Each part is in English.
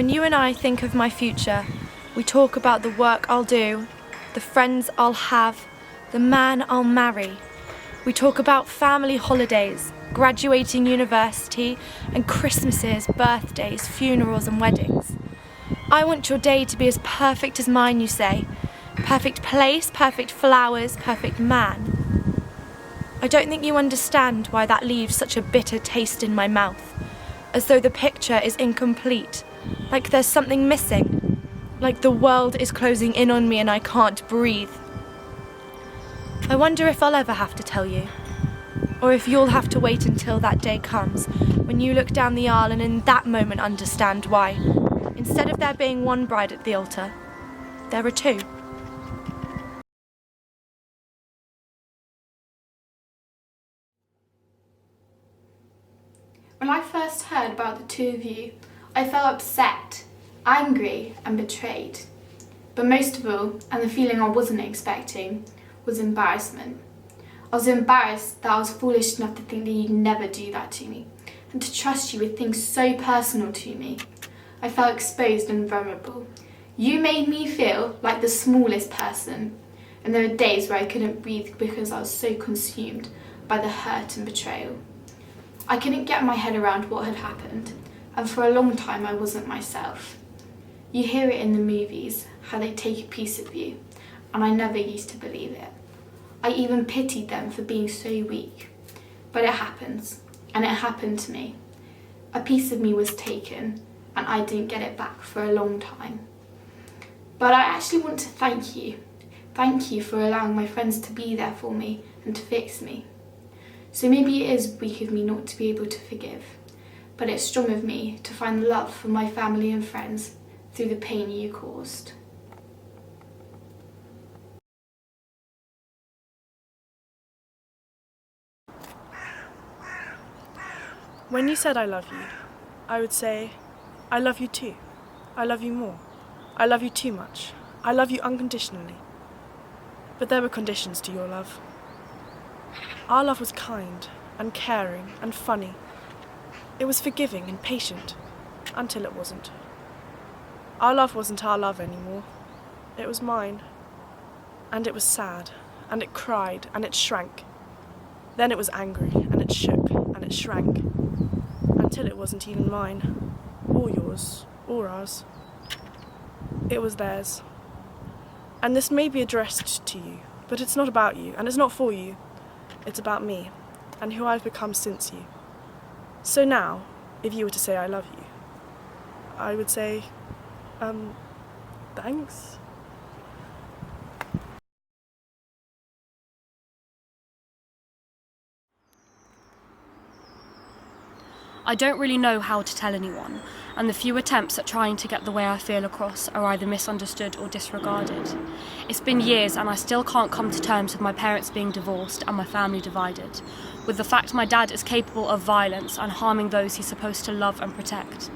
When you and I think of my future, we talk about the work I'll do, the friends I'll have, the man I'll marry. We talk about family holidays, graduating university, and Christmases, birthdays, funerals and weddings. I want your day to be as perfect as mine, you say. Perfect place, perfect flowers, perfect man. I don't think you understand why that leaves such a bitter taste in my mouth, as though the picture is incomplete, like there's something missing, like the world is closing in on me and I can't breathe. I wonder if I'll ever have to tell you, or if you'll have to wait until that day comes, when you look down the aisle and in that moment understand why, instead of there being one bride at the altar, there are two. When I first heard about the two of you, I felt upset, angry and betrayed. But most of all, and the feeling I wasn't expecting, was embarrassment. I was embarrassed that I was foolish enough to think that you'd never do that to me, and to trust you with things so personal to me. I felt exposed and vulnerable. You made me feel like the smallest person, and there were days where I couldn't breathe because I was so consumed by the hurt and betrayal. I couldn't get my head around what had happened, and for a long time I wasn't myself. You hear it in the movies, how they take a piece of you, and I never used to believe it. I even pitied them for being so weak. But it happens, and it happened to me. A piece of me was taken, and I didn't get it back for a long time. But I actually want to thank you. Thank you for allowing my friends to be there for me and to fix me. So maybe it is weak of me not to be able to forgive, but it's strong of me to find love for my family and friends through the pain you caused. When you said I love you, I would say, I love you too. I love you more. I love you too much. I love you unconditionally. But there were conditions to your love. Our love was kind and caring and funny. It was forgiving and patient, until it wasn't. Our love wasn't our love anymore. It was mine. And it was sad, and it cried, and it shrank. Then it was angry, and it shook, and it shrank, until it wasn't even mine, or yours, or ours. It was theirs. And this may be addressed to you, but it's not about you, and it's not for you. It's about me, and who I've become since you. So now, if you were to say I love you, I would say, thanks. I don't really know how to tell anyone, and the few attempts at trying to get the way I feel across are either misunderstood or disregarded. It's been years and I still can't come to terms with my parents being divorced and my family divided, with the fact my dad is capable of violence and harming those he's supposed to love and protect.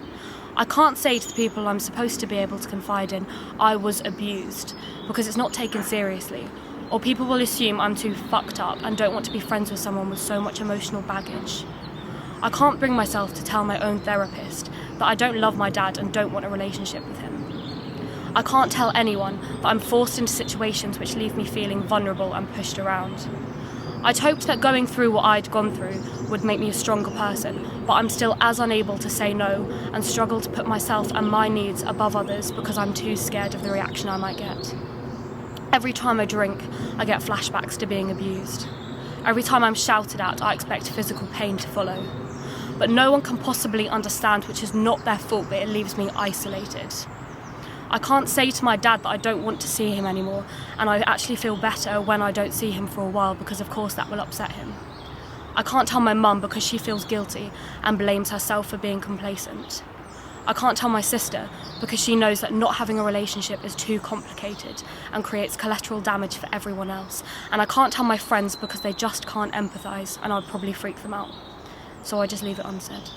I can't say to the people I'm supposed to be able to confide in, I was abused, because it's not taken seriously, or people will assume I'm too fucked up and don't want to be friends with someone with so much emotional baggage. I can't bring myself to tell my own therapist that I don't love my dad and don't want a relationship with him. I can't tell anyone that I'm forced into situations which leave me feeling vulnerable and pushed around. I'd hoped that going through what I'd gone through would make me a stronger person, but I'm still as unable to say no and struggle to put myself and my needs above others because I'm too scared of the reaction I might get. Every time I drink, I get flashbacks to being abused. Every time I'm shouted at, I expect physical pain to follow. But no one can possibly understand, which is not their fault, but it leaves me isolated. I can't say to my dad that I don't want to see him anymore, and I actually feel better when I don't see him for a while because of course that will upset him. I can't tell my mum because she feels guilty and blames herself for being complacent. I can't tell my sister because she knows that not having a relationship is too complicated and creates collateral damage for everyone else. And I can't tell my friends because they just can't empathise and I'd probably freak them out. So I just leave it unsaid.